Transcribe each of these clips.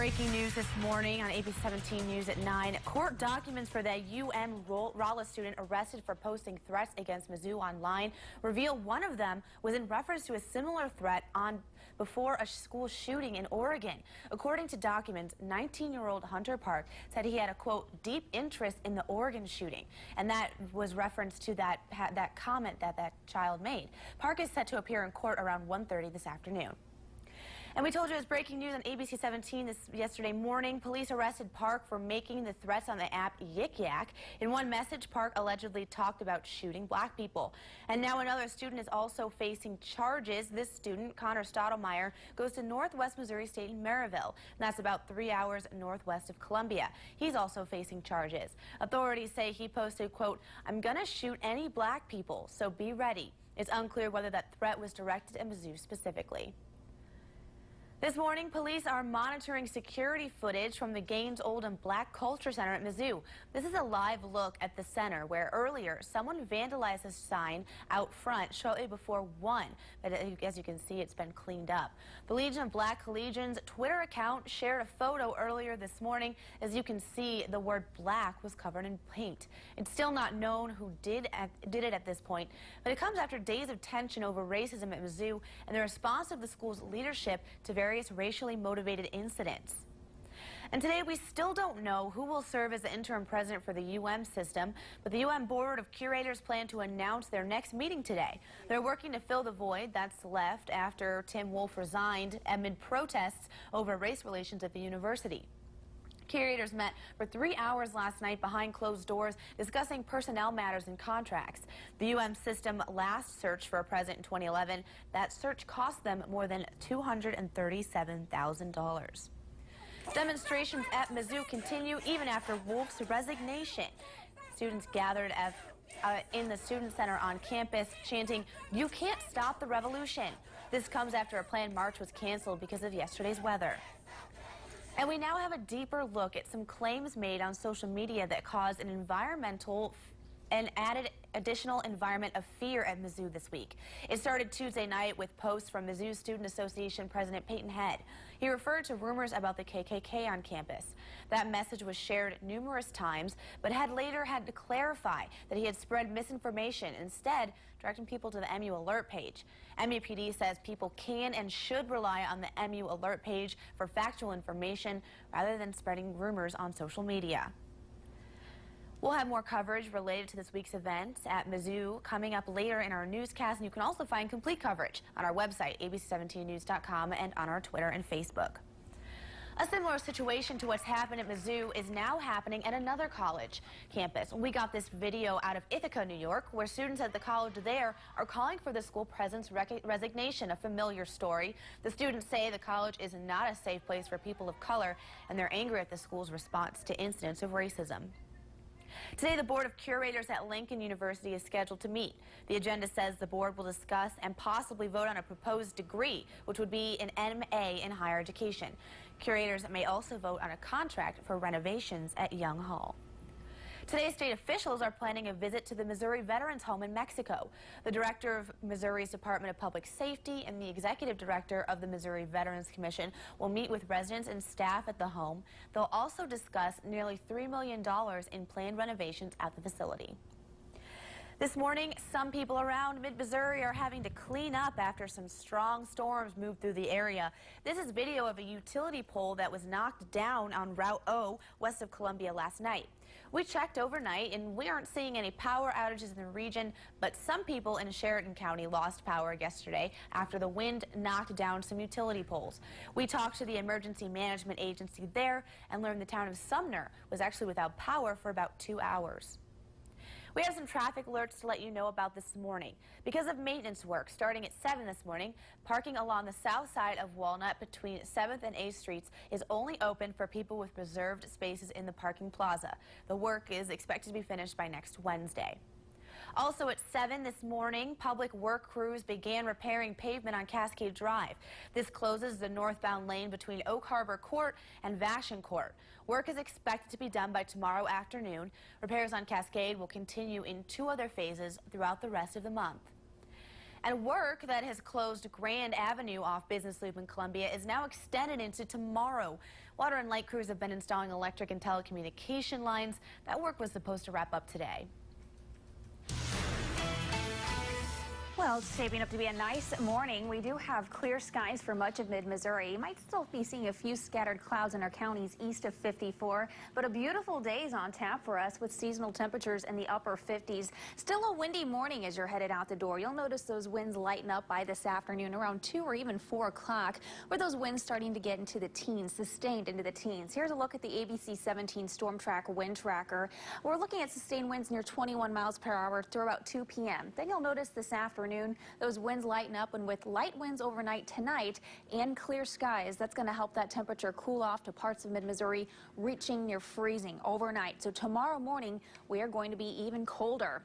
Breaking news this morning on ABC 17 News at 9. Court documents for the Rolla student arrested for posting threats against Mizzou online reveal one of them was in reference to a similar threat before a school shooting in Oregon. According to documents, 19-year-old Hunter Park said he had a, quote, deep interest in the Oregon shooting, and that was reference to that comment that child made. Park is set to appear in court around 1:30 this afternoon. And we told you it was breaking news on ABC 17 yesterday morning. Police arrested Park for making the threats on the app Yik Yak. In one message, Park allegedly talked about shooting black people. And now another student is also facing charges. This student, Connor Stottlemyre, goes to Northwest Missouri State in Maryville. And that's about 3 hours northwest of Columbia. He's also facing charges. Authorities say he posted, quote, "I'm gonna shoot any black people, so be ready." It's unclear whether that threat was directed at Mizzou specifically. This morning, police are monitoring security footage from the Gaines Oldham Black Culture Center at Mizzou. This is a live look at the center where earlier someone vandalized a sign out front shortly before 1. But as you can see, it's been cleaned up. The Legion of Black Collegians Twitter account shared a photo earlier this morning. As you can see, the word black was covered in paint. It's still not known who did it at this point, but it comes after days of tension over racism at Mizzou and the response of the school's leadership to various racially motivated incidents. And today we still don't know who will serve as the interim president for the UM system, but the UM Board of Curators plan to announce their next meeting today. They're working to fill the void that's left after Tim Wolf resigned amid protests over race relations at the university. Curators met for 3 hours last night behind closed doors discussing personnel matters and contracts. The UM system last searched for a president in 2011. That search cost them more than $237,000. Demonstrations at Mizzou continue even after Wolf's resignation. Students gathered in the Student Center on campus chanting, "You can't stop the revolution." This comes after a planned march was canceled because of yesterday's weather. And we now have a deeper look at some claims made on social media that caused an added additional environment of fear at Mizzou this week. It started Tuesday night with posts from Mizzou Student Association President Peyton Head. He referred to rumors about the KKK on campus. That message was shared numerous times, but Head later had to clarify that he had spread misinformation, instead directing people to the MU Alert page. MUPD says people can and should rely on the MU Alert page for factual information rather than spreading rumors on social media. We'll have more coverage related to this week's events at Mizzou coming up later in our newscast, and you can also find complete coverage on our website, abc17news.com, and on our Twitter and Facebook. A similar situation to what's happened at Mizzou is now happening at another college campus. We got this video out of Ithaca, New York, where students at the college there are calling for the school president's resignation, a familiar story. The students say the college is not a safe place for people of color, and they're angry at the school's response to incidents of racism. Today, the Board of Curators at Lincoln University is scheduled to meet. The agenda says the board will discuss and possibly vote on a proposed degree, which would be an MA in higher education. Curators may also vote on a contract for renovations at Young Hall. Today, state officials are planning a visit to the Missouri Veterans Home in Mexico. The director of Missouri's Department of Public Safety and the executive director of the Missouri Veterans Commission will meet with residents and staff at the home. They'll also discuss nearly $3 million in planned renovations at the facility. This morning, some people around mid-Missouri are having to clean up after some strong storms moved through the area. This is video of a utility pole that was knocked down on Route O west of Columbia last night. We checked overnight and we aren't seeing any power outages in the region, but some people in Sheridan County lost power yesterday after the wind knocked down some utility poles. We talked to the emergency management agency there and learned the town of Sumner was actually without power for about 2 hours. We have some traffic alerts to let you know about this morning. Because of maintenance work starting at 7 this morning, parking along the south side of Walnut between 7th and 8th Streets is only open for people with reserved spaces in the parking plaza. The work is expected to be finished by next Wednesday. Also at 7 this morning, public work crews began repairing pavement on Cascade Drive. This closes the northbound lane between Oak Harbor Court and Vashon Court. Work is expected to be done by tomorrow afternoon. Repairs on Cascade will continue in 2 other phases throughout the rest of the month. And work that has closed Grand Avenue off Business Loop in Columbia is now extended into tomorrow. Water and light crews have been installing electric and telecommunication lines. That work was supposed to wrap up today. Well, it's shaping up to be a nice morning. We do have clear skies for much of mid-Missouri. You might still be seeing a few scattered clouds in our counties east of 54, but a beautiful day is on tap for us with seasonal temperatures in the upper 50s. Still a windy morning as you're headed out the door. You'll notice those winds lighten up by this afternoon around 2 or even 4 o'clock, where those winds starting to get into the teens, sustained into the teens. Here's a look at the ABC 17 Storm Track wind tracker. We're looking at sustained winds near 21 miles per hour through about 2 p.m. Then you'll notice this afternoon those winds lighten up, and with light winds overnight tonight and clear skies, that's going to help that temperature cool off to parts of mid-Missouri, reaching near freezing overnight. So tomorrow morning we are going to be even colder.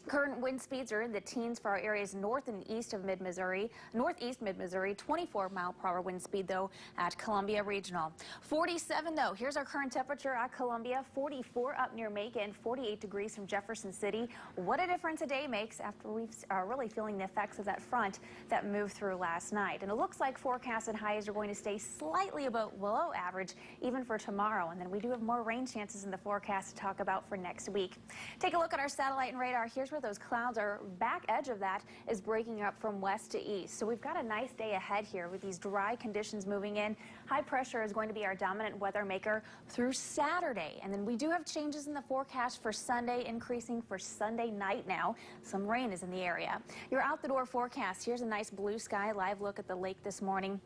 Current wind speeds are in the teens for our areas north and east of mid-Missouri, northeast mid-Missouri, 24-mile-per-hour wind speed, though, at Columbia Regional. 47, though. Here's our current temperature at Columbia, 44 up near Macon, 48 degrees from Jefferson City. What a difference a day makes after we've really feeling the effects of that front that moved through last night. And it looks like forecasted highs are going to stay slightly below average even for tomorrow. And then we do have more rain chances in the forecast to talk about for next week. Take a look at our satellite and radar. Here's where those clouds are. Back edge of that is breaking up from west to east. So we've got a nice day ahead here with these dry conditions moving in. High pressure is going to be our dominant weather maker through Saturday. And then we do have changes in the forecast for Sunday, increasing for Sunday night now. Some rain is in the area. Your out the door forecast. Here's a nice blue sky live look at the lake this morning.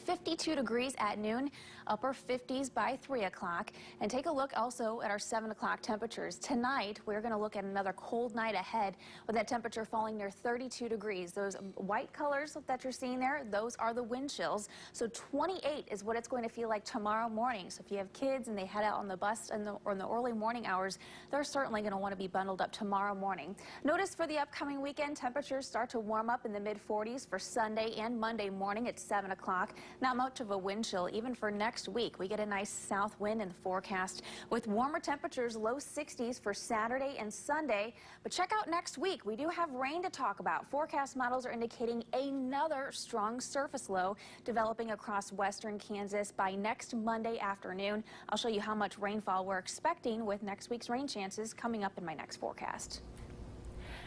52 degrees at noon, upper 50s by 3 o'clock. And take a look also at our 7 o'clock temperatures. Tonight, we're going to look at another cold night ahead with that temperature falling near 32 degrees. Those white colors that you're seeing there, those are the wind chills. So 28 is what it's going to feel like tomorrow morning. So if you have kids and they head out on the bus in the early morning hours, they're certainly going to want to be bundled up tomorrow morning. Notice for the upcoming weekend, temperatures start to warm up in the mid-40s for Sunday and Monday morning at 7 o'clock. Not much of a wind chill even for next week. We get a nice south wind in the forecast with warmer temperatures, low 60s for Saturday and Sunday. But check out next week. We do have rain to talk about. Forecast models are indicating another strong surface low developing across western Kansas by next Monday afternoon. I'll show you how much rainfall we're expecting with next week's rain chances coming up in my next forecast.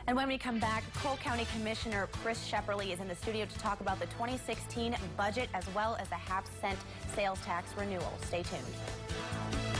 And when we come back, Cole County Commissioner Chris Shepperly is in the studio to talk about the 2016 budget as well as the half-cent sales tax renewal. Stay tuned.